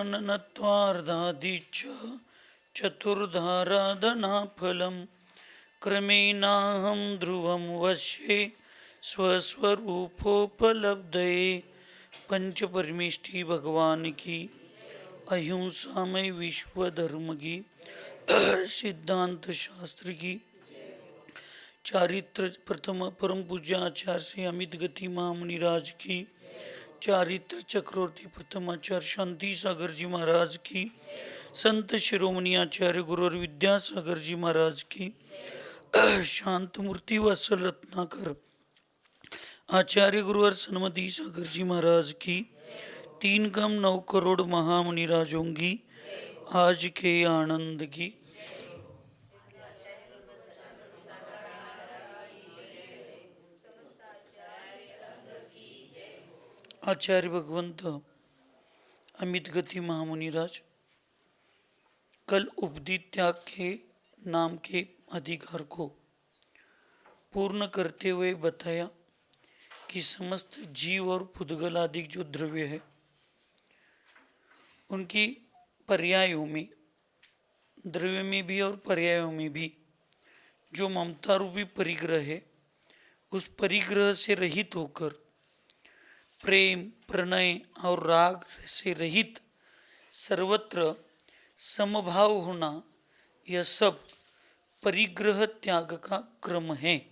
काननत्वार्धादिच चतुर्धाराधनाफलं क्रमेणाहं ध्रुवं वश्ये स्वस्वरूपोपलब्धये। पंच परमेष्टि भगवान की, अहिंसामय विश्व धर्म की, सिद्धांत शास्त्र की, चारित्र प्रथम परम पूज्य आचार्य श्री अमित गति महामुनिराज की, चारित्र चक्रवर्ती प्रथम आचार्य शांति सागर जी महाराज की, संत शिरोमणि आचार्य गुरु और विद्यासागर जी महाराज की, शांत मूर्ति वत्सल रत्नाकर आचार्य गुरु और सन्मति सागर जी महाराज की, 3 करोड़ महामुनिराजों की आज के आनंद की। आचार्य भगवंत अमित गति महामुनिराज कल उपदी त्याग के नाम के अधिकार को पूर्ण करते हुए बताया कि समस्त जीव और पुद्गल आदि जो द्रव्य है उनकी पर्यायों में, द्रव्य में भी और पर्यायों में भी जो ममता रूपी परिग्रह है, उस परिग्रह से रहित होकर प्रेम, प्रणय और राग से रहित सर्वत्र समभाव होना, यह सब परिग्रह त्याग का क्रम है,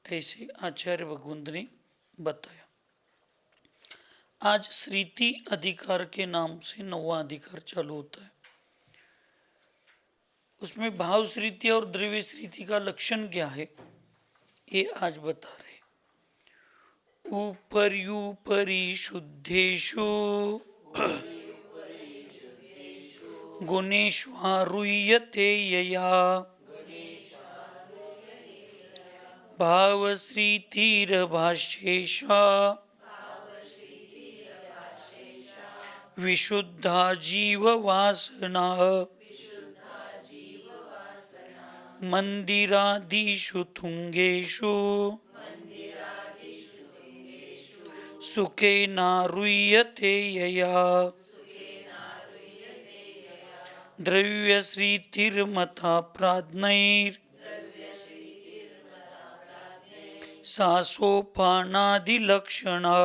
ऐसे आचार्य भगवंत ने बताया। आज श्रीति अधिकार के नाम से 9वां अधिकार चालू होता है। उसमें भाव श्रीति और द्रव्य श्रीति का लक्षण क्या है, ये आज बता रहे। ऊपर्यूपरि शुद्धेषु गुणेष्वारूयते यया भावश्रीतिरभाष्येषा विशुद्धा जीववासना मंदिरादिषु तुंगेषु सुखेनारूयते यया द्रव्यश्रीतिर्मता प्राज्ञैर् सा सोपानादिलक्षणा।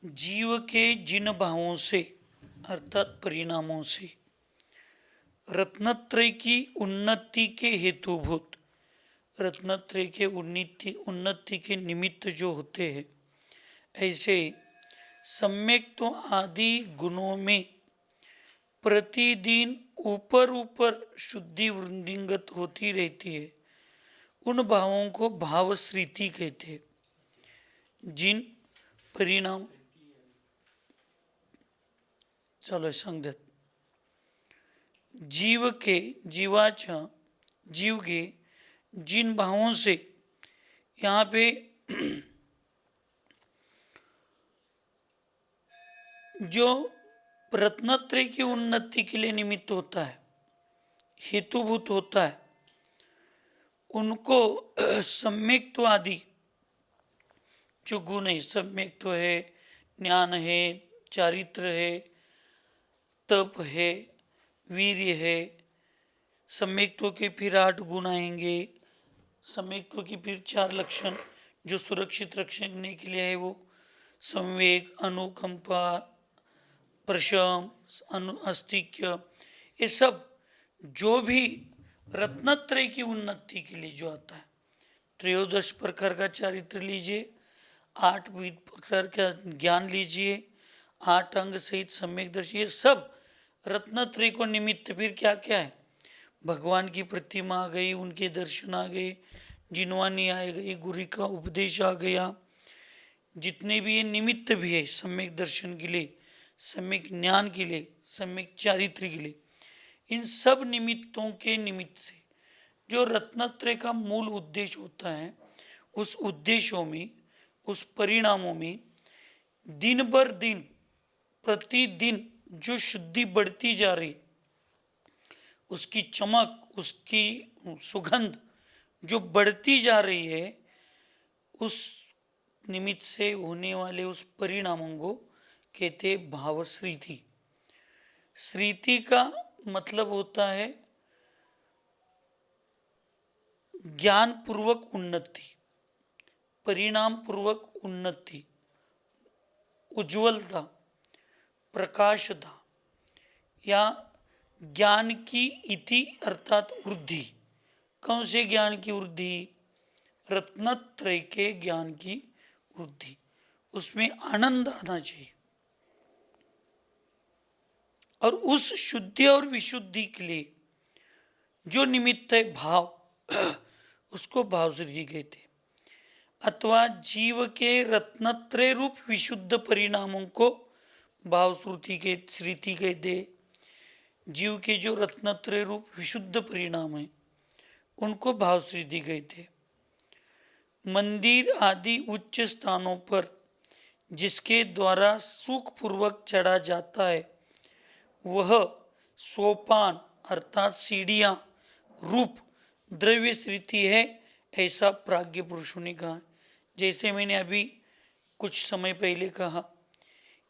जीव के जिन भावों से अर्थात परिणामों से रत्नत्रय की उन्नति के हेतुभूत, रत्नत्रय के उन्नति के निमित्त जो होते हैं, ऐसे सम्यक तो आदि गुणों में प्रतिदिन ऊपर ऊपर शुद्धि वृद्धिंगत होती रहती है, उन भावों को भावश्रीति कहते हैं। जिन परिणाम, चलो संगत, जीव के जिन भावों से यहाँ पे जो रत्नत्रय की उन्नति के लिए निमित्त होता है, हेतुभूत होता है, उनको सम्यक्त्व आदि जो गुण है, सम्यक्त्व है, ज्ञान है, चारित्र है, तप है, वीर्य है, सम्यक्त्व के फिर 8 गुण आएंगे, सम्यक्त्व की फिर 4 लक्षण जो सुरक्षित रखने के लिए है, वो संवेग, अनुकंपा, प्रशम, अस्तिक्य, ये सब जो भी रत्नत्रय की उन्नति के लिए जो आता है। 13 प्रकार का चारित्र लीजिए, 8 प्रकार का ज्ञान लीजिए, 8 अंग सहित सम्यक दर्शी, ये सब रत्नत्रय को निमित्त। फिर क्या क्या है, भगवान की प्रतिमा आ गई, उनके दर्शन आ गए, जिनवानी आ गई, गुरु का उपदेश आ गया, जितने भी ये निमित्त भी है सम्यक दर्शन के लिए, सम्यक ज्ञान के लिए, सम्यक चारित्र के लिए, इन सब निमित्तों के निमित्त से जो रत्नत्रय का मूल उद्देश्य होता है, उस उद्देश्यों में, उस परिणामों में दिन बर दिन, प्रतिदिन जो शुद्धि बढ़ती जा रही, उसकी चमक, उसकी सुगंध जो बढ़ती जा रही है, उस निमित्त से होने वाले उस परिणामों को कहते भाव श्रीति। श्रीति का मतलब होता है ज्ञान पूर्वक उन्नति, परिणाम पूर्वक उन्नति, उज्ज्वलता, प्रकाशता या ज्ञान की इति अर्थात वृद्धि। कौन से ज्ञान की वृद्धि? रत्नत्रय के ज्ञान की वृद्धि। उसमें आनंद आना चाहिए और उस शुद्धि और विशुद्धि के लिए जो निमित्त है भाव, उसको भाव श्रुति कहते, अथवा जीव के रत्नत्रय रूप विशुद्ध परिणामों को भाव श्रुति के श्रुति कहते। जीव के जो रत्नत्रय रूप विशुद्ध परिणाम है उनको भाव श्रुति कहते। मंदिर आदि उच्च स्थानों पर जिसके द्वारा सुखपूर्वक चढ़ा जाता है वह सोपान अर्थात सीढ़ियाँ रूप द्रव्य श्रुति है, ऐसा प्राज्ञ पुरुषों ने कहा। जैसे मैंने अभी कुछ समय पहले कहा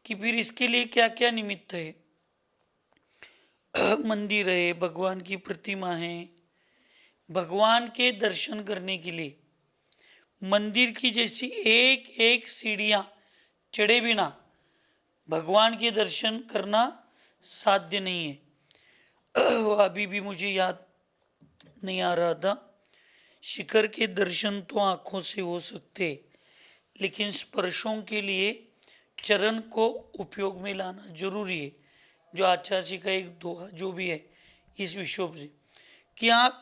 कि फिर इसके लिए क्या क्या निमित्त है। मंदिर है, भगवान की प्रतिमा है, भगवान के दर्शन करने के लिए मंदिर की जैसी एक एक सीढ़ियाँ चढ़े बिना भगवान के दर्शन करना साध्य नहीं है। वो अभी भी मुझे याद नहीं आ रहा था। शिखर के दर्शन तो आँखों से हो सकते, लेकिन स्पर्शों के लिए चरण को उपयोग में लाना जरूरी है। जो आचार्य का एक दोहा जो भी है इस विषय से कि आप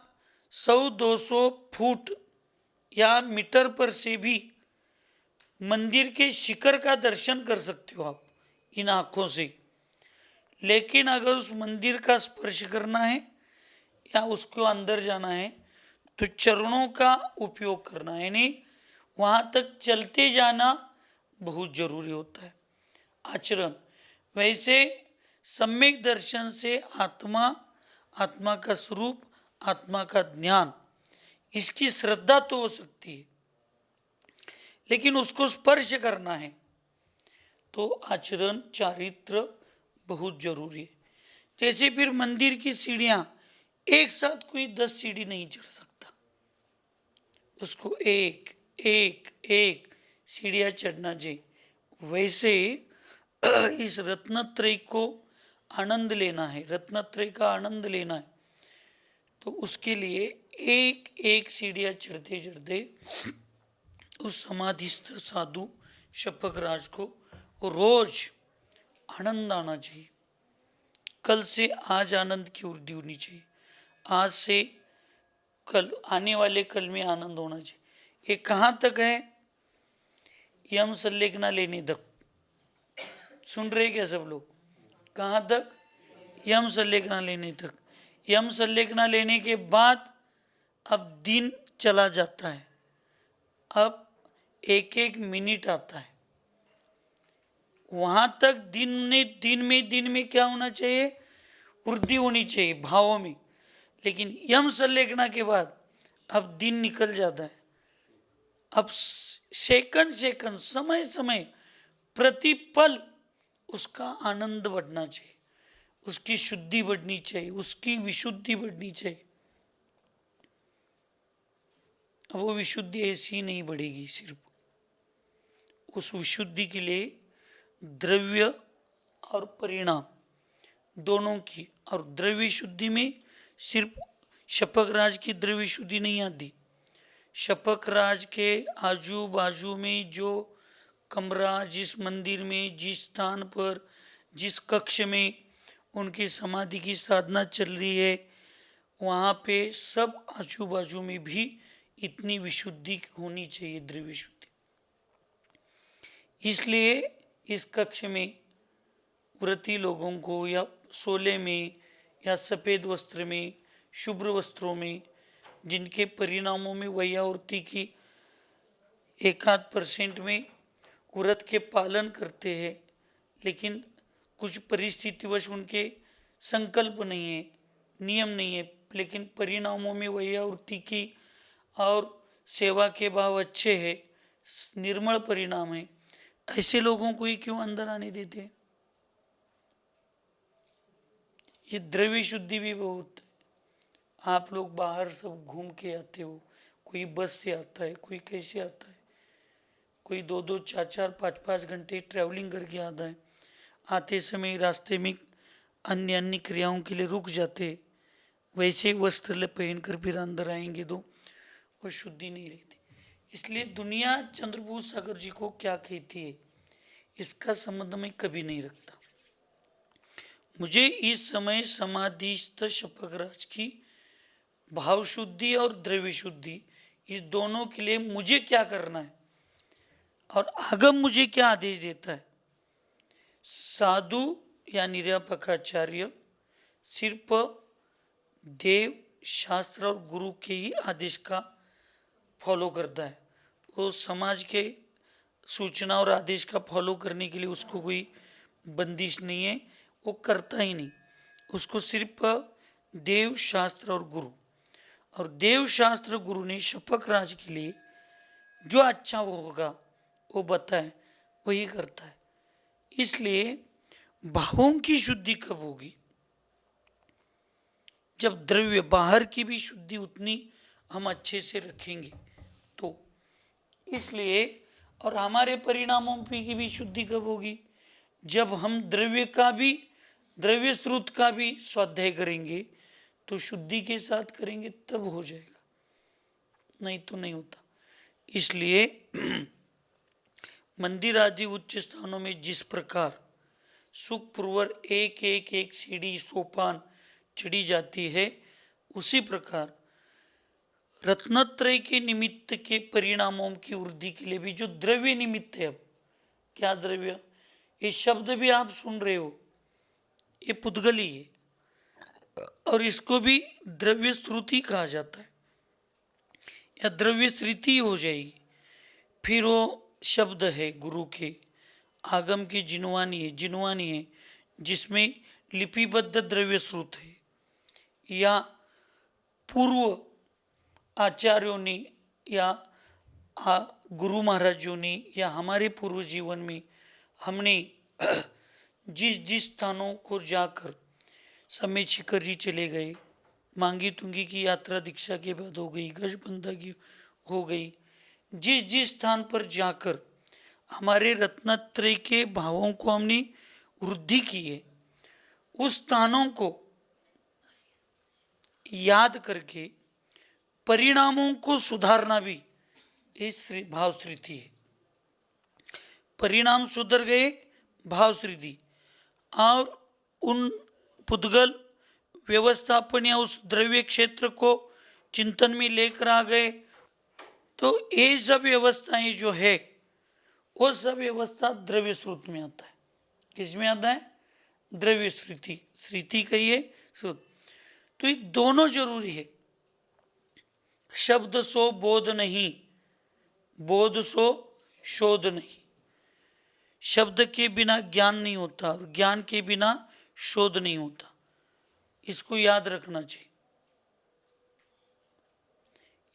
100-200 फुट या मीटर पर से भी मंदिर के शिखर का दर्शन कर सकते हो आप इन आँखों से, लेकिन अगर उस मंदिर का स्पर्श करना है या उसको अंदर जाना है तो चरणों का उपयोग करना है, यानी वहाँ तक चलते जाना बहुत जरूरी होता है। आचरण वैसे सम्यक दर्शन से आत्मा, आत्मा का स्वरूप, आत्मा का ज्ञान, इसकी श्रद्धा तो हो सकती है, लेकिन उसको स्पर्श करना है तो आचरण चारित्र बहुत जरूरी है। जैसे फिर मंदिर की सीढ़ियाँ एक साथ कोई 10 सीढ़ी नहीं चढ़ सकता, उसको एक एक एक सीढ़ियाँ चढ़ना चाहिए। वैसे इस रत्नत्रय को आनंद लेना है, रत्नत्रय का आनंद लेना है, तो उसके लिए एक एक सीढ़ियाँ चढ़ते चढ़ते उस समाधिस्थ साधु शपक राज को रोज आनंद आना चाहिए। कल से आज आनंद की वृद्धि होनी चाहिए, आज से कल आने वाले कल में आनंद होना चाहिए। ये कहाँ तक है? यम संलेखना लेने तक। सुन रहे क्या सब लोग? कहाँ तक? यम संलेखना लेने तक। यम संलेखना लेने के बाद अब दिन चला जाता है, अब एक एक मिनट आता है। वहां तक दिन में क्या होना चाहिए? वृद्धि होनी चाहिए भावों में। लेकिन यम संलेखना के बाद अब दिन निकल जाता है, अब सेकंड सेकंड, समय समय, प्रतिपल उसका आनंद बढ़ना चाहिए, उसकी शुद्धि बढ़नी चाहिए, उसकी विशुद्धि बढ़नी चाहिए। अब वो विशुद्धि ऐसी नहीं बढ़ेगी, सिर्फ उस विशुद्धि के लिए द्रव्य और परिणाम दोनों की, और द्रव्य शुद्धि में सिर्फ शपक राज की द्रव्य शुद्धि नहीं आती। शपक राज के आजू बाजू में जो कमरा, जिस मंदिर में, जिस स्थान पर, जिस कक्ष में उनकी समाधि की साधना चल रही है, वहाँ पे सब आजू बाजू में भी इतनी विशुद्धि होनी चाहिए, द्रव्य शुद्धि। इसलिए इस कक्ष में व्रती लोगों को या सोले में या सफ़ेद वस्त्र में, शुभ्र वस्त्रों में, जिनके परिणामों में वैयावृत्ति की 1-8% में व्रत के पालन करते हैं, लेकिन कुछ परिस्थितिवश उनके संकल्प नहीं है, नियम नहीं है, लेकिन परिणामों में वैयावृत्ति की और सेवा के भाव अच्छे हैं, निर्मल परिणाम है, ऐसे लोगों को ही क्यों अंदर आने देते हैं? ये द्रव्य शुद्धि भी बहुत है। आप लोग बाहर सब घूम के आते हो, कोई बस से आता है, कोई कैसे आता है, कोई 2-2, 4-4, 5-5 घंटे ट्रैवलिंग करके आता है। आते समय रास्ते में अन्य अन्य क्रियाओं के लिए रुक जाते, वैसे वस्त्र पहन कर फिर अंदर आएंगे तो वो शुद्धि नहीं रहती। इसलिए दुनिया चंद्रभूष सागर जी को क्या कहती है, इसका संबंध मैं कभी नहीं रखता। मुझे इस समय समाधिस्थ शपकराज की भाव शुद्धि और द्रव्य शुद्धि, इस दोनों के लिए मुझे क्या करना है और आगम मुझे क्या आदेश देता है। साधु या निरापकाचार्य सिर्फ देव, शास्त्र और गुरु के ही आदेश का फॉलो करता है। वो समाज के सूचना और आदेश का फॉलो करने के लिए उसको कोई बंदिश नहीं है, वो करता ही नहीं। उसको सिर्फ देव, शास्त्र और गुरु, और देव शास्त्र गुरु ने शपक राज के लिए जो अच्छा होगा वो बताए, वही करता है। इसलिए भावों की शुद्धि कब होगी? जब द्रव्य बाहर की भी शुद्धि उतनी हम अच्छे से रखेंगे तो। इसलिए और हमारे परिणामों की भी शुद्धि कब होगी? जब हम द्रव्य का भी, द्रव्य स्रोत का भी स्वाध्याय करेंगे, तो शुद्धि के साथ करेंगे तब हो जाएगा, नहीं तो नहीं होता। इसलिए मंदिर आदि उच्च स्थानों में जिस प्रकार सुखपूर्वक एक एक एक सीढ़ी सोपान चढ़ी जाती है, उसी प्रकार रत्नत्रय के निमित्त के परिणामों की वृद्धि के लिए भी जो द्रव्य निमित्त है, अब क्या द्रव्य, ये शब्द भी आप सुन रहे हो, ये पुद्गली है और इसको भी द्रव्य श्रुति कहा जाता है या द्रव्य श्रुति हो जाएगी। फिर वो शब्द है गुरु के, आगम की जिनवानी है जिसमें लिपिबद्ध द्रव्य श्रुत है, या पूर्व आचार्यों ने या गुरु महाराजों ने या हमारे पूर्व जीवन में हमने जिस जिस स्थानों को जाकर, समय शिखर जी चले गए, मांगी तुंगी की यात्रा दीक्षा के बाद हो गई, गजबंधा की हो गई, जिस जिस स्थान पर जाकर हमारे रत्नत्रय के भावों को हमने वृद्धि की है, उस स्थानों को याद करके परिणामों को सुधारना भी इस भाव स्थिति है। परिणाम सुधर गए, भाव स्थिति, और उन पुद्गल व्यवस्थापन या उस द्रव्य क्षेत्र को चिंतन में लेकर आ गए, तो ये सब व्यवस्थाएं जो है वो सब व्यवस्था द्रव्य स्रोत में आता है। किस में आता है? द्रव्य स्मृति, स्मृति कहिए स्रोत। तो ये दोनों जरूरी है। शब्द सो बोध नहीं, बोध सो शोध नहीं। शब्द के बिना ज्ञान नहीं होता और ज्ञान के बिना शोध नहीं होता, इसको याद रखना चाहिए।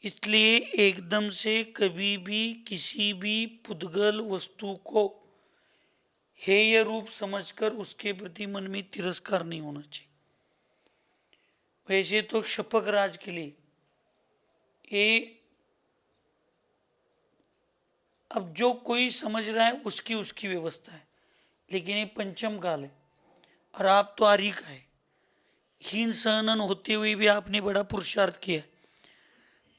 इसलिए एकदम से कभी भी किसी भी पुद्गल वस्तु को हेय रूप समझकर उसके प्रति मन में तिरस्कार नहीं होना चाहिए। वैसे तो शपक राज के लिए ये, अब जो कोई समझ रहा है उसकी उसकी व्यवस्था है, लेकिन ये पंचम काल है और आप तो आरी का है। हीन सहनन होते हुए भी आपने बड़ा पुरुषार्थ किया।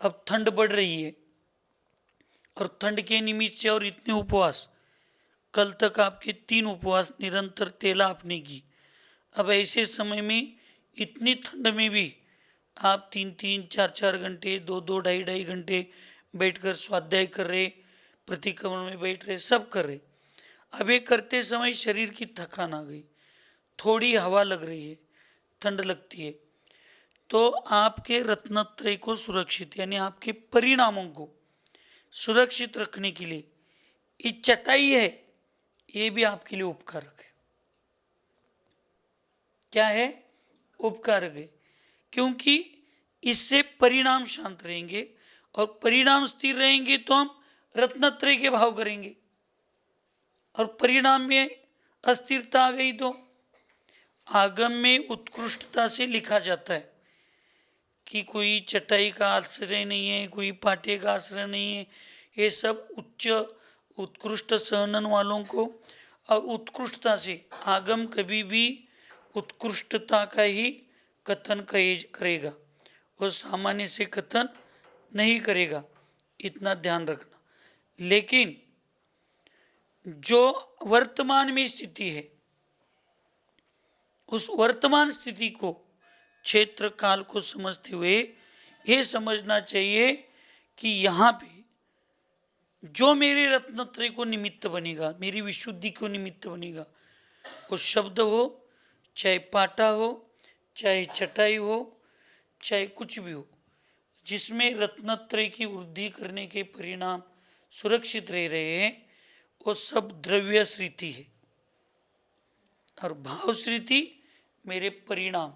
अब ठंड बढ़ रही है और ठंड के निमित्त से और इतने उपवास, कल तक आपके 3 उपवास निरंतर तेला आपने की। अब ऐसे समय में इतनी ठंड में भी आप 3-3, 4-4 घंटे, 2-2, 2.5 घंटे बैठकर स्वाध्याय कर रहे, प्रतिक्रमण में बैठ रहे, सब कर रहे। अब ये करते समय शरीर की थकान आ गई, थोड़ी हवा लग रही है, ठंड लगती है, तो आपके रत्नत्रय को सुरक्षित यानी आपके परिणामों को सुरक्षित रखने के लिए ये चटाई है, ये भी आपके लिए उपकारक है। क्या है? उपकारक है, क्योंकि इससे परिणाम शांत रहेंगे और परिणाम स्थिर रहेंगे तो हम रत्नत्रय के भाव करेंगे, और परिणाम में अस्थिरता आ गई तो आगम में उत्कृष्टता से लिखा जाता है कि कोई चटाई का आश्रय नहीं है, कोई पाटे का आश्रय नहीं है। ये सब उच्च उत्कृष्ट सहनन वालों को, और उत्कृष्टता से आगम कभी भी उत्कृष्टता का ही कथन करेगा, वो सामान्य से कथन नहीं करेगा, इतना ध्यान रखना। लेकिन जो वर्तमान में स्थिति है, उस वर्तमान स्थिति को, क्षेत्र काल को समझते हुए ये समझना चाहिए कि यहाँ पे जो मेरे रत्नत्रय को निमित्त बनेगा, मेरी विशुद्धि को निमित्त बनेगा, वो शब्द हो, चाहे पाटा हो, चाहे चटाई हो, चाहे कुछ भी हो, जिसमें रत्नत्रय की वृद्धि करने के परिणाम सुरक्षित रह रहे हैं, वो सब द्रव्य स्थिति है। और भाव स्थिति मेरे परिणाम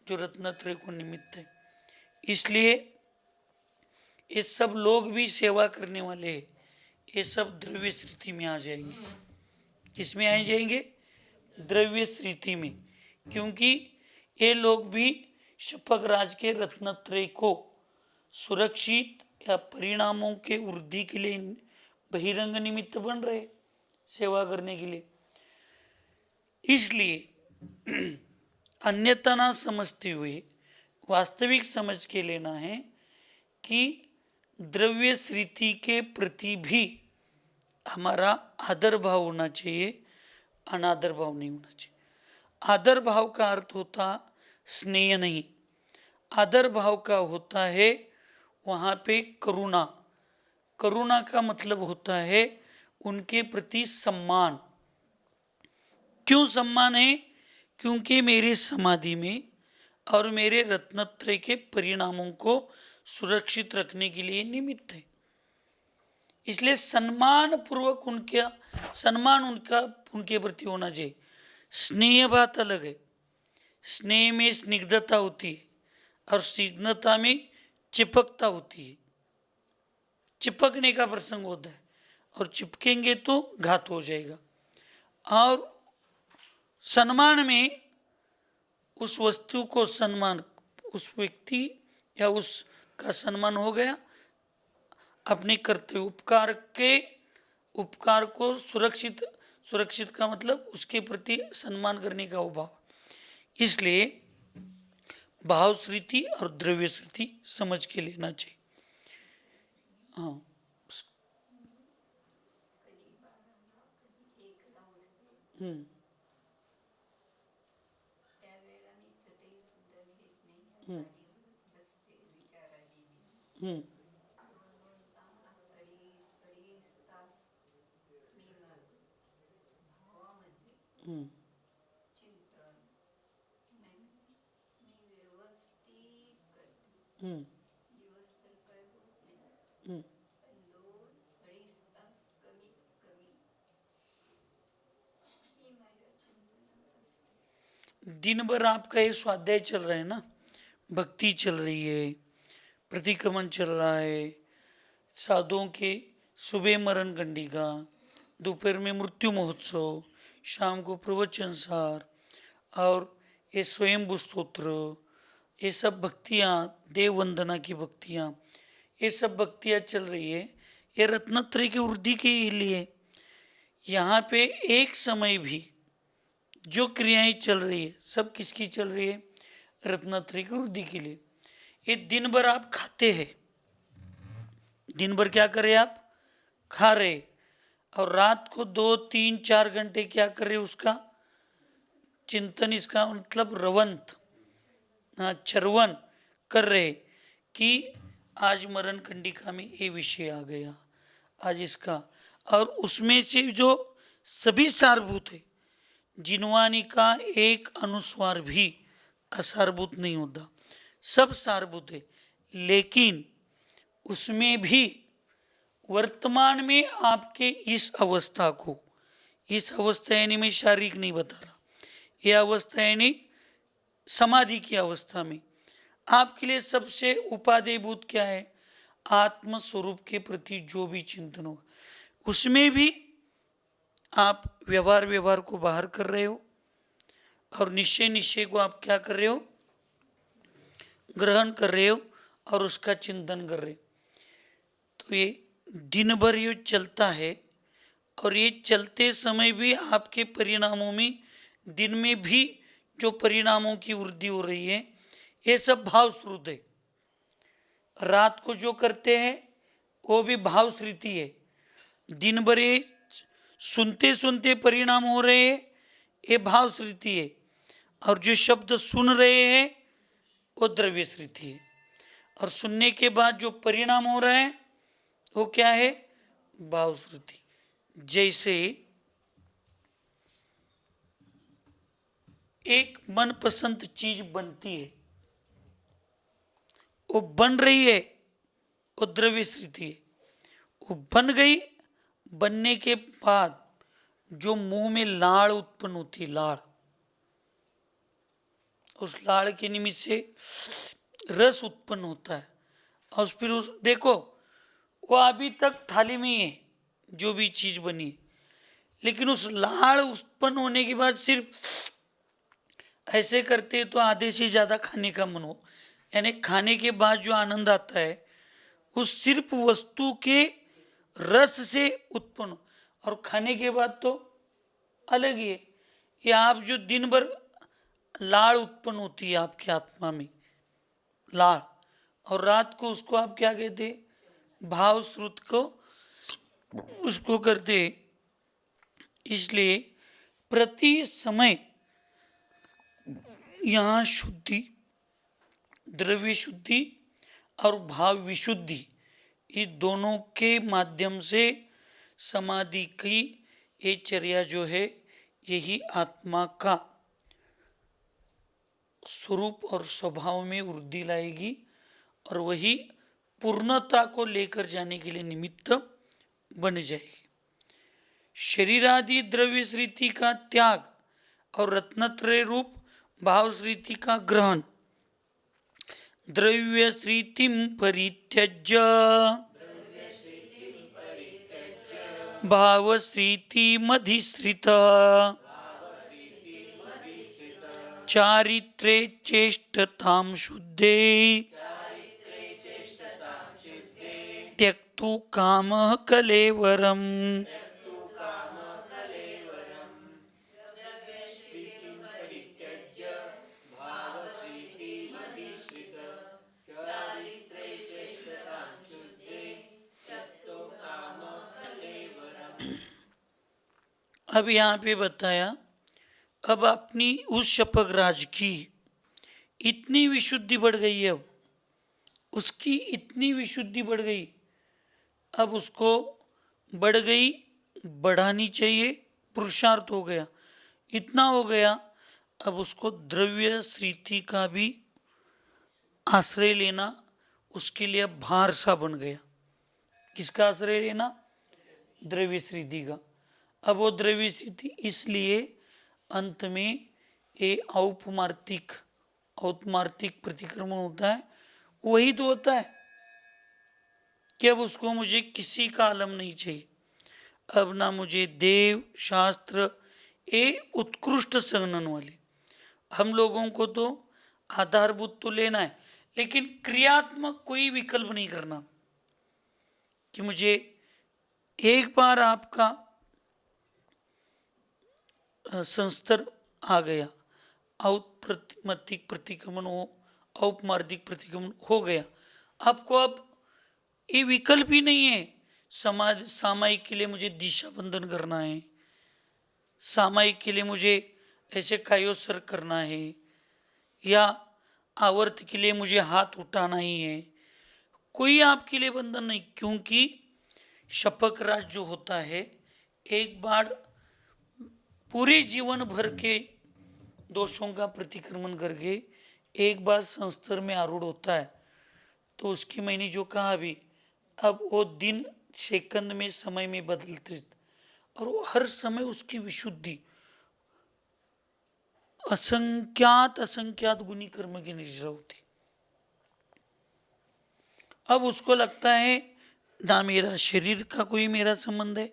जो रत्नत्रय को निमित्त है। इसलिए ये सब लोग भी सेवा करने वाले हैं, ये सब द्रव्य स्थिति में आ जाएंगे। किसमें आ जाएंगे? द्रव्य स्थिति में, क्योंकि ये लोग भी शपक राज के रत्नत्रय को सुरक्षित या परिणामों के वृद्धि के लिए बहिरंग निमित्त बन रहे सेवा करने के लिए। इसलिए अन्यथा ना समझते हुए वास्तविक समझ के लेना है कि द्रव्य स्थिति के प्रति भी हमारा आदर भाव होना चाहिए, अनादर भाव नहीं होना चाहिए। आदर भाव का अर्थ होता स्नेह नहीं, आदर भाव का होता है वहाँ पे करुणा। करुणा का मतलब होता है उनके प्रति सम्मान। क्यों सम्मान है? क्योंकि मेरे समाधि में और मेरे रत्नत्रय के परिणामों को सुरक्षित रखने के लिए निमित्त है। इसलिए सम्मान पूर्वक सम्मान उनके प्रति होना चाहिए। स्नेह बात अलग है, स्नेह में स्निग्धता होती है और स्निग्धता में चिपकता होती है। चिपकने का प्रसंग होता है और चिपकेंगे तो घात हो जाएगा। और सम्मान में उस वस्तु को सम्मान, उस व्यक्ति या उसका सम्मान हो गया, अपने करते उपकार को सुरक्षित का मतलब उसके प्रति सम्मान करने का भाव। इसलिए भाव स्थिति और द्रव्य स्थिति समझ के लेना चाहिए। हाँ, दिन भर आपका ये स्वाध्याय चल रहा है ना, भक्ति चल रही है, प्रतिक्रमण चल रहा है, साधुओं के सुबह मरण कंडिका, दोपहर में मृत्यु महोत्सव, शाम को प्रवचन सार और ये स्वयं स्तोत्र, ये सब भक्तियाँ, देव वंदना की भक्तियाँ, ये सब भक्तियाँ चल रही है। ये रत्नत्रय की वृद्धि के लिए यहाँ पे एक समय भी जो क्रियाएं चल रही है सब किसकी चल रही है? रत्नत्रय की वृद्धि के लिए। ये दिन भर आप खाते हैं, दिन भर क्या कर रहे आप? खा रहे, और रात को 2-3-4 घंटे क्या कर रहे? उसका चिंतन, इसका मतलब रवंत चरवन कर रहे कि आज मरण कंडिका में ये विषय आ गया, आज इसका, और उसमें से जो सभी सारभूत है, जिनवानी का एक अनुस्वार भी असारभूत नहीं होता, सब सारभूत है। लेकिन उसमें भी वर्तमान में आपके इस अवस्था को, इस अवस्था यानी मैं शारीरिक नहीं बता रहा, यह अवस्था यानी समाधि की अवस्था में आपके लिए सबसे उपादेयभूत क्या है? आत्म स्वरूप के प्रति जो भी चिंतन हो, उसमें भी आप व्यवहार को बाहर कर रहे हो और निश्चय को आप क्या कर रहे हो? ग्रहण कर रहे हो और उसका चिंतन कर रहे हो। तो ये दिन भर ये चलता है और ये चलते समय भी आपके परिणामों में दिन में भी जो परिणामों की वृद्धि हो रही है, ये सब भाव श्रुत है। रात को जो करते हैं वो भी भाव श्रुति है। दिन भर ये सुनते सुनते परिणाम हो रहे हैं, ये भाव श्रुति है। और जो शब्द सुन रहे हैं वो द्रव्य श्रुति है। और सुनने के बाद जो परिणाम हो रहा है वो क्या है? भाव श्रुति। जैसे एक मनपसंद चीज बनती है, वो बन रही है, वो द्रव्य श्रुति है। वो बन गई, बनने के बाद जो मुंह में लाड़ उत्पन्न होती, लाड़, उस लाड़ के निमित्त से रस उत्पन्न होता है। और फिर उस देखो वो अभी तक थाली में ही है जो भी चीज बनी, लेकिन उस लाड़ उत्पन्न होने के बाद सिर्फ ऐसे करते तो आधे से ज्यादा खाने का मन हो, यानी खाने के बाद जो आनंद आता है उस सिर्फ वस्तु के रस से उत्पन्न, और खाने के बाद तो अलग ही है। ये आप जो दिन भर लाड़ उत्पन्न होती है आपकी आत्मा में, लाड़, और रात को उसको आप क्या कहते? भाव श्रुत को उसको करते। इसलिए प्रति समय यहाँ शुद्धि, द्रव्य शुद्धि और भाव विशुद्धि, इस दोनों के माध्यम से समाधि की ये चर्या जो है, यही आत्मा का स्वरूप और स्वभाव में वृद्धि लाएगी और वही पूर्णता को लेकर जाने के लिए निमित्त बन जाएगी। शरीर आदि द्रव्य श्रुति का त्याग और रत्नत्रय रूप भाव श्रुति का ग्रहण, द्रव्य श्रुति परित्यज्य भाव श्रुति मधिश्रित चारित्रे चेष्टतां शुद्धे त्यक्तु कामः कलेवरम्। अब यहाँ पे बताया, अब अपनी उस शपथ राज की इतनी विशुद्धि बढ़ गई है, अब उसकी इतनी विशुद्धि बढ़ गई, अब उसको बढ़ गई, बढ़ानी चाहिए, पुरुषार्थ हो गया, इतना हो गया, अब उसको द्रव्य श्रुति का भी आश्रय लेना उसके लिए भार सा बन गया। किसका आश्रय लेना? द्रव्य श्रुति का। अब वो द्रव्य श्रुति इसलिए अंत में ये औपमार्तिक प्रतिक्रमण होता है, वही तो होता है कि अब उसको मुझे किसी का आलम नहीं चाहिए। अब ना मुझे देव शास्त्र ये उत्कृष्ट संगनन वाले, हम लोगों को तो आधारभूत तो लेना है, लेकिन क्रियात्मक कोई विकल्प नहीं करना कि मुझे एक बार आपका संस्तर आ गया, औपमार्तिक प्रतिक्रमण हो, औपमार्तिक प्रतिक्रमण हो गया, आपको अब ये विकल्प ही नहीं है। समाज सामायिक के लिए मुझे दिशा बंधन करना है, सामायिक के लिए मुझे ऐसे कायोसर करना है, या आवर्त के लिए मुझे हाथ उठाना ही है, कोई आपके लिए बंधन नहीं। क्योंकि शपथ राज जो होता है, एक बार पूरे जीवन भर के दोषों का प्रतिक्रमण करके एक बार संस्तर में आरूढ़ होता है तो उसकी मैंने जो कहा अभी, अब वो दिन सेकंड में समय में बदलते और वो हर समय उसकी विशुद्धि असंख्यात असंख्यात गुनी कर्म की निर्जरा होती। अब उसको लगता है ना मेरा शरीर का कोई मेरा संबंध है,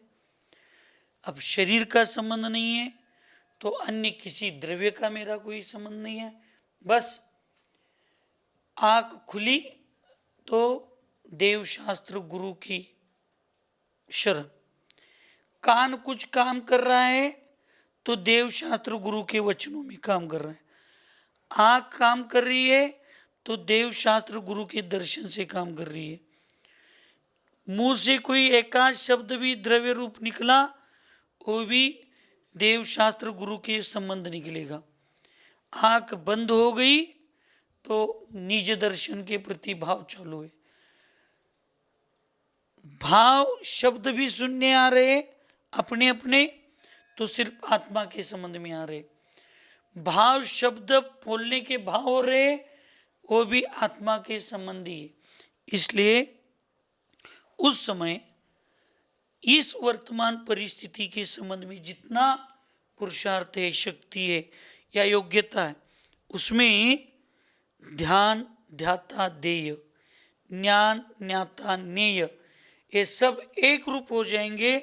अब शरीर का संबंध नहीं है तो अन्य किसी द्रव्य का मेरा कोई संबंध नहीं है। बस आंख खुली तो देव शास्त्र गुरु की शरण, कान कुछ काम कर रहा है तो देव शास्त्र गुरु के वचनों में काम कर रहा है, आंख काम कर रही है तो देव शास्त्र गुरु के दर्शन से काम कर रही है, मुंह से कोई एकाध शब्द भी द्रव्य रूप निकला वो भी देव शास्त्र गुरु के संबंध निकलेगा। आंख बंद हो गई तो निज दर्शन के प्रति भाव चालू है, भाव शब्द भी सुनने आ रहे अपने अपने तो सिर्फ आत्मा के संबंध में आ रहे, भाव शब्द बोलने के भाव हो रहे वो भी आत्मा के संबंधी है। इसलिए उस समय इस वर्तमान परिस्थिति के संबंध में जितना पुरुषार्थ है, शक्ति है या योग्यता है, उसमें ध्यान ध्याता देय, ज्ञान ज्ञाता नेय, ये सब एक रूप हो जाएंगे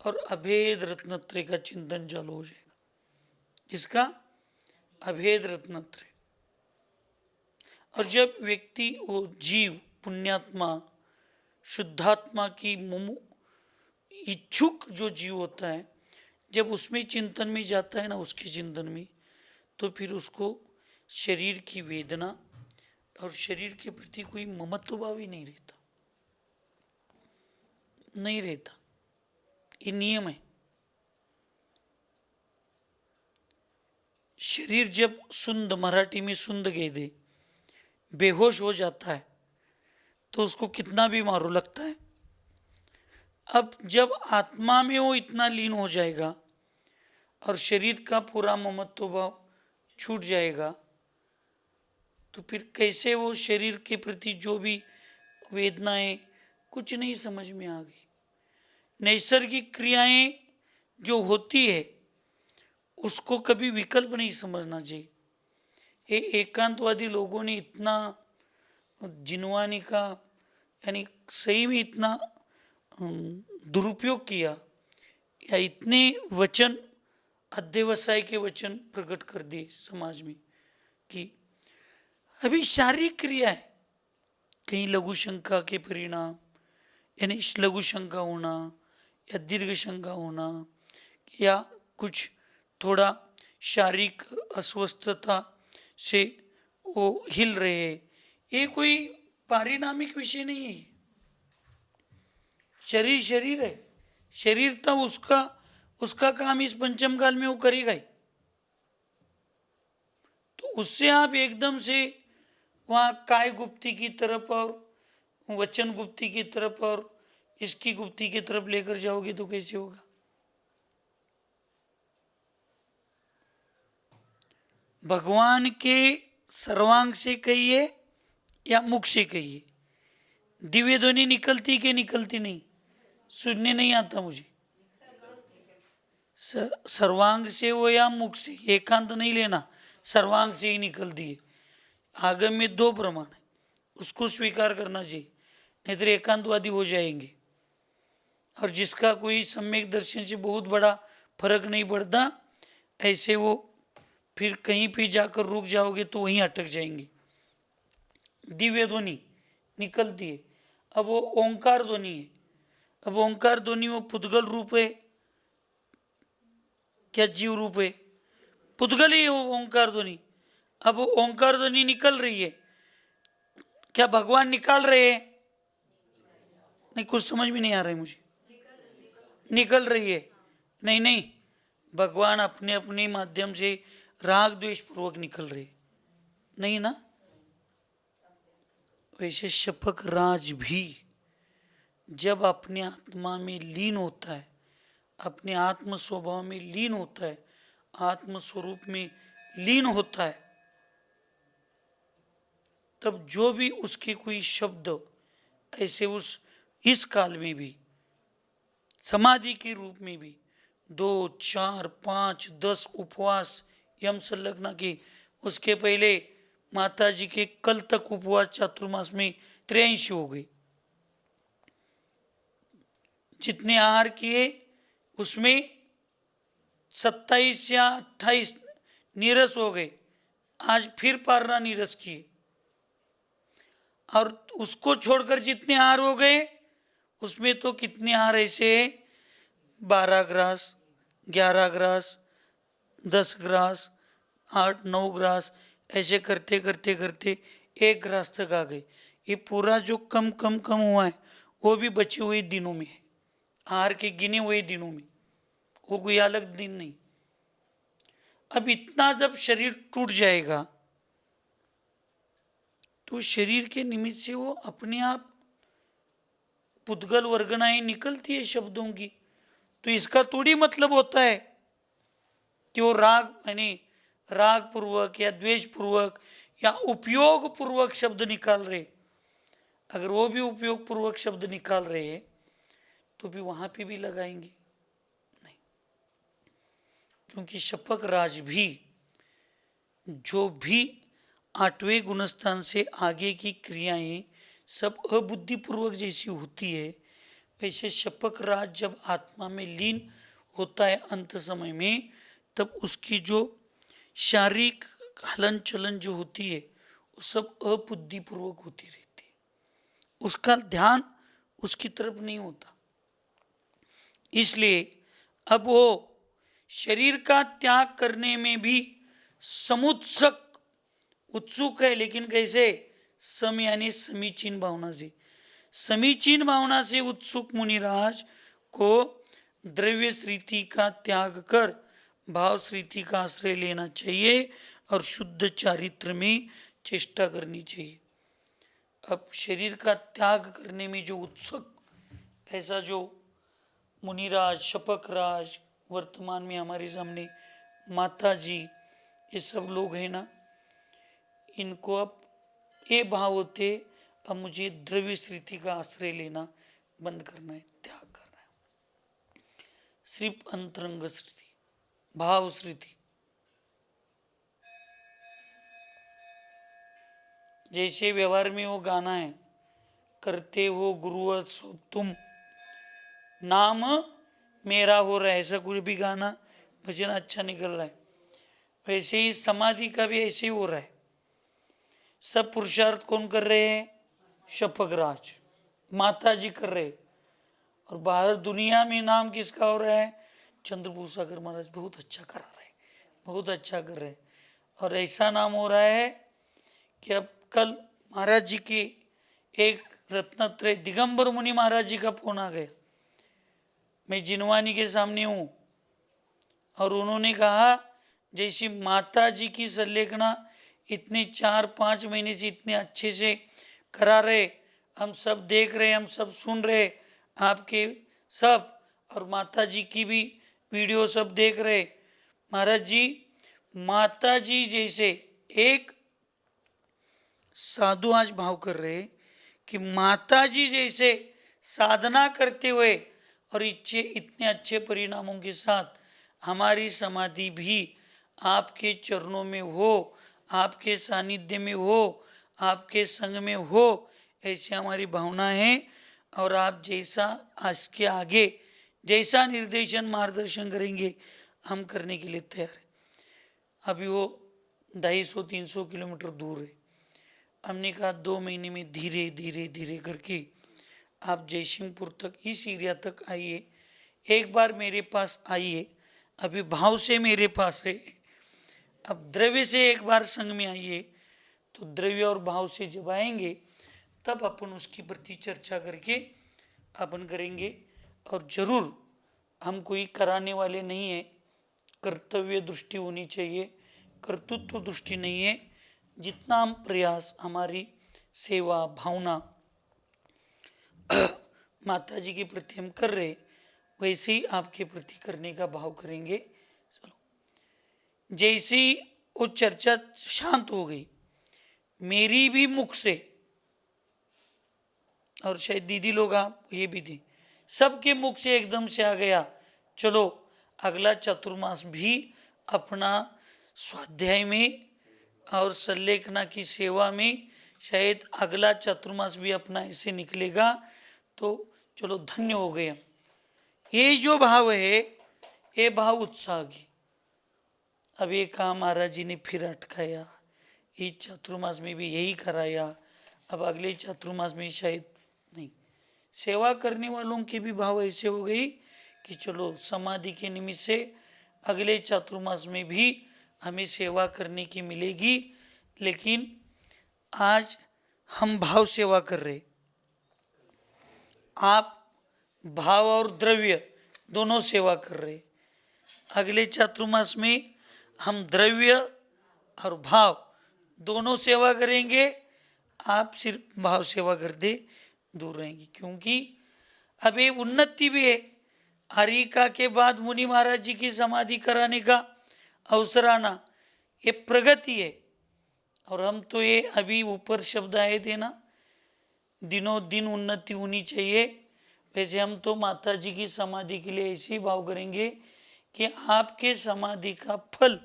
और अभेद रत्नत्रय का चिंतन चालू हो जाएगा। जिसका अभेद रत्नत्रय। और जब व्यक्ति वो जीव पुण्यात्मा शुद्धात्मा की इच्छुक जो जीव होता है, जब उसमें चिंतन में जाता है ना, उसके चिंतन में, तो फिर उसको शरीर की वेदना और शरीर के प्रति कोई ममत्व भाव ही नहीं रहता, नहीं रहता। ये नियम है। शरीर जब सुंद, मराठी में सुंद कह दे, बेहोश हो जाता है तो उसको कितना भी मारो लगता है। अब जब आत्मा में वो इतना लीन हो जाएगा और शरीर का पूरा ममत्व भाव छूट जाएगा तो फिर कैसे वो शरीर के प्रति जो भी वेदनाएं कुछ नहीं समझ में आ गई। नैसर्गिक क्रियाएं जो होती है उसको कभी विकल्प नहीं समझना चाहिए। ये एकांतवादी लोगों ने इतना जिनवानी का यानी सही में इतना दुरुपयोग किया या इतने वचन अध्यवसाय के वचन प्रकट कर दिए समाज में कि अभी शारीरिक क्रिया है, कहीं लघु शंका के परिणाम यानी लघु शंका होना या दीर्घ शंका होना या कुछ थोड़ा शारीरिक अस्वस्थता से वो हिल रहे, ये कोई पारिणामिक विषय नहीं है। शरीर शरीर है, शरीर तो उसका काम इस पंचम काल में वो करेगा ही। तो उससे आप एकदम से वहाँ काय गुप्ती की तरफ और वचन गुप्ती की तरफ और इसकी गुप्ती की तरफ लेकर जाओगे तो कैसे होगा। भगवान के सर्वांग से कहिए या मुख से कहिए, दिव्य ध्वनि निकलती के निकलती नहीं, सुनने नहीं आता मुझे। सर्वांग से हो या मुख से, एकांत नहीं लेना, सर्वांग से ही निकलती है। आगम में दो प्रमाण है, उसको स्वीकार करना चाहिए, नहीं तो एकांतवादी हो जाएंगे। और जिसका कोई सम्यक दर्शन से बहुत बड़ा फर्क नहीं पड़ता, ऐसे वो फिर कहीं भी जाकर रुक जाओगे तो वहीं अटक जाएंगे। दिव्य ध्वनि निकलती है, अब वो ओंकार ध्वनि है। अब ओंकार ध्वनि वो पुद्गल रूप है क्या जीव रूप है? पुद्गल ही है वो ओंकार ध्वनि। अब वो ओंकार ध्वनि निकल रही है, क्या भगवान निकाल रहे हैं? नहीं, कुछ समझ में नहीं आ रहा है मुझे। निकल रही है? नहीं नहीं, भगवान अपने अपने माध्यम से राग द्वेष पूर्वक निकल रहे नहीं ना। वैसे शपक राज भी जब अपने आत्मा में लीन होता है, अपने आत्म स्वभाव में लीन होता है, आत्म स्वरूप में लीन होता है, तब जो भी उसके कोई शब्द ऐसे इस काल में भी समाधि के रूप में भी 2, 4, 5, 10 उपवास यम संलग्न के, उसके पहले माता जी के कल तक उपवास चातुर्मास में 83 हो गए। जितने आहार किए उसमें 27 या 28 नीरस हो गए। आज फिर पारना नीरस किए, और उसको छोड़कर जितने आहार हो गए उसमें तो कितने आहार ऐसे 12 ग्रास, 11 ग्रास, 10 ग्रास, 8, 9 ग्रास, ऐसे करते करते करते 1 ग्रास तक आ गए। ये पूरा जो कम कम कम हुआ है वो भी बचे हुए दिनों में है, आहार के गिने हुए दिनों में, वो कोई अलग दिन नहीं। अब इतना जब शरीर टूट जाएगा तो शरीर के निमित्त से वो अपने आप पुद्गल वर्गनाएं निकलती है शब्दों की। तो इसका थोड़ी मतलब होता है कि वो राग यानी राग पूर्वक या द्वेष पूर्वक या उपयोग पूर्वक शब्द निकाल रहे। अगर वो भी उपयोग पूर्वक शब्द निकाल रहे हैं तो भी वहां पे भी लगाएंगे नहीं, क्योंकि शपक राज भी जो भी 8वें गुणस्थान से आगे की क्रियाएं सब अबुद्धिपूर्वक जैसी होती है, वैसे शपक राज जब आत्मा में लीन होता है अंत समय में, तब उसकी जो शारीरिक हलन चलन जो होती है वो सब अबुद्धिपूर्वक होती रहती है, उसका ध्यान उसकी तरफ नहीं होता। इसलिए अब वो शरीर का त्याग करने में भी समुत्सुक उत्सुक है, लेकिन कैसे? सम यानी समीचीन भावना से, समीचीन भावना से उत्सुक मुनिराज को द्रव्य स्थिति का त्याग कर भाव स्थिति का आश्रय लेना चाहिए और शुद्ध चारित्र में चेष्टा करनी चाहिए। अब शरीर का त्याग करने में जो उत्सुक, ऐसा जो मुनिराज, शपक राज, वर्तमान में हमारे सामने माता जी, ये सब लोग हैं ना, इनको अब ये भाव होते, अब मुझे द्रव्य स्थिति का आश्रय लेना बंद करना है, त्याग करना है। सिर्फ अंतरंग स्थिति, भाव स्थिति, जैसे व्यवहार में वो गाना है, करते हो गुरुवर सब तुम नाम मेरा हो रहा है, ऐसा कोई भी गाना भजन अच्छा निकल रहा है, वैसे ही समाधि का भी ऐसे ही हो रहा है। सब पुरुषार्थ कौन कर रहे हैं? शपक राज, माता जी कर रहे, और बाहर दुनिया में नाम किसका हो रहा है? चंद्रभूषाकर महाराज बहुत अच्छा करा रहे, बहुत अच्छा कर रहे। और ऐसा नाम हो रहा है कि अब कल महाराज जी के एक रत्नत्रय दिगंबर मुनि महाराज जी का फोन आ गया। मैं जिनवानी के सामने हूँ और उन्होंने कहा जैसी माता जी की संलेखना इतने 4-5 महीने से इतने अच्छे से करा रहे, हम सब देख रहे, हम सब सुन रहे आपके सब, और माता जी की भी वीडियो सब देख रहे। महाराज जी, माता जी जैसे एक साधु आज भाव कर रहे कि माता जी जैसे साधना करते हुए और इतने अच्छे परिणामों के साथ हमारी समाधि भी आपके चरणों में हो, आपके सानिध्य में हो, आपके संग में हो, ऐसी हमारी भावना है। और आप जैसा आज के आगे जैसा निर्देशन मार्गदर्शन करेंगे हम करने के लिए तैयार है। अभी वो 250-300 किलोमीटर दूर है। हमने कहा 2 महीने में धीरे धीरे धीरे करके आप जयसिंहपुर तक, इस एरिया तक आइए, एक बार मेरे पास आइए, अभी भाव से मेरे पास है, अब द्रव्य से एक बार संग में आइए, तो द्रव्य और भाव से जब आएंगे तब अपन उसकी प्रति चर्चा करके अपन करेंगे। और जरूर हम कोई कराने वाले नहीं है, कर्तव्य दृष्टि होनी चाहिए, कर्तृत्व दृष्टि नहीं है। जितना हम प्रयास, हमारी सेवा भावना माता जी के प्रति हम कर रहे, वैसे ही आपके प्रति करने का भाव करेंगे। चलो, जैसी वो चर्चा शांत हो गई, मेरी भी मुख से, और शायद दीदी लोग आप ये भी थी, सबके मुख से एकदम से आ गया, चलो अगला चतुर्मास भी अपना स्वाध्याय में और संलेखना की सेवा में, शायद अगला चतुर्मास भी अपना ऐसे निकलेगा, तो चलो धन्य हो गए। ये जो भाव है, ये भाव उत्साह की। अब ये काम महाराज जी ने फिर अटकाया, इस चतुर्मास में भी यही कराया, अब अगले चतुर्मास में शायद नहीं। सेवा करने वालों के भी भाव ऐसे हो गई कि चलो समाधि के निमित्त से अगले चतुर्मास में भी हमें सेवा करने की मिलेगी, लेकिन आज हम भाव सेवा कर रहे, आप भाव और द्रव्य दोनों सेवा कर रहे। अगले चतुर्मास में हम द्रव्य और भाव दोनों सेवा करेंगे, आप सिर्फ भाव सेवा कर दे दूर रहेंगे, क्योंकि अब ये उन्नति भी है। हरिका के बाद मुनि महाराज जी की समाधि कराने का अवसर आना, ये प्रगति है। और हम तो ये अभी ऊपर शब्द आए थे ना, दिनों दिन उन्नति होनी चाहिए, वैसे हम तो माता जी की समाधि के लिए ऐसे ही भाव करेंगे कि आपके समाधि का फल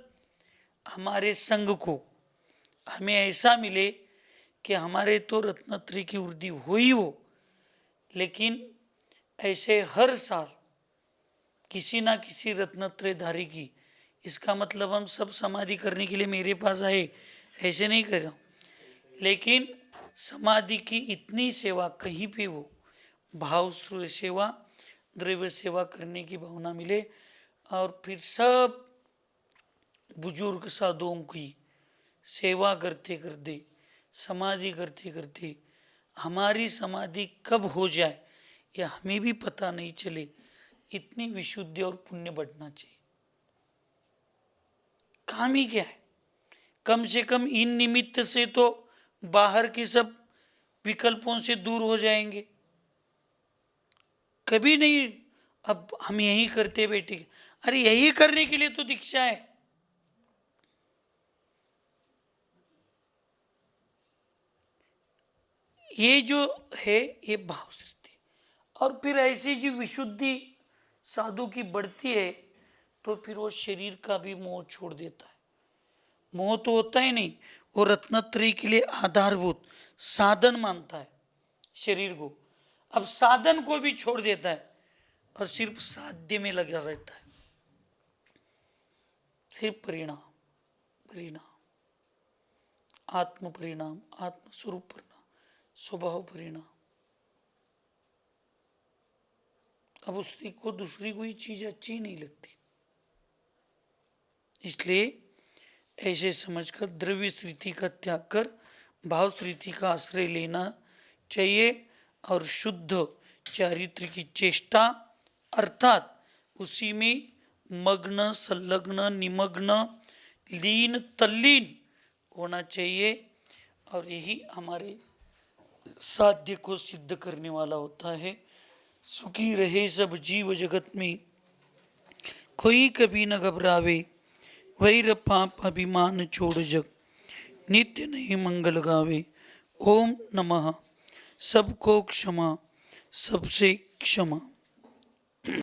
हमारे संग को हमें ऐसा मिले कि हमारे तो रत्नत्रय की वृद्धि हो ही हो, लेकिन ऐसे हर साल किसी ना किसी रत्नत्रयधारी की, इसका मतलब हम सब समाधि करने के लिए मेरे पास आए ऐसे नहीं कर रहा हूँ, लेकिन समाधि की इतनी सेवा कहीं पे हो, भाव सेवा द्रव्य सेवा करने की भावना मिले, और फिर सब बुजुर्ग साधुओं की सेवा करते करते, समाधि करते करते हमारी समाधि कब हो जाए ये हमें भी पता नहीं चले, इतनी विशुद्धि और पुण्य बढ़ना चाहिए। काम ही क्या है, कम से कम इन निमित्त से तो बाहर के सब विकल्पों से दूर हो जाएंगे। कभी नहीं अब हम यही करते बैठे, अरे यही करने के लिए तो दीक्षा है। ये जो है ये भाव सृष्टि, और फिर ऐसी जो विशुद्धि साधु की बढ़ती है तो फिर वो शरीर का भी मोह छोड़ देता है। मोह तो होता ही नहीं, वो रत्नत्रयी के लिए आधारभूत साधन मानता है शरीर को, अब साधन को भी छोड़ देता है और सिर्फ साध्य में लगा रहता है। सिर्फ परिणाम परिणाम, आत्म परिणाम, आत्मस्वरूप परिणाम, स्वभाव परिणाम। अब उसको दूसरी कोई चीज अच्छी नहीं लगती, इसलिए ऐसे समझकर द्रव्य स्थिति का त्याग कर भाव स्थिति का आश्रय लेना चाहिए, और शुद्ध चारित्र की चेष्टा अर्थात उसी में मग्न, संलग्न, निमग्न, लीन, तल्लीन होना चाहिए, और यही हमारे साध्य को सिद्ध करने वाला होता है। सुखी रहे सब जीव जगत में, कोई कभी न घबरावे, वैर पाप अभिमान छोड़ जग, नित्य नहीं मंगल गावे। ओम नमः। सबको क्षमा, सबसे क्षमा।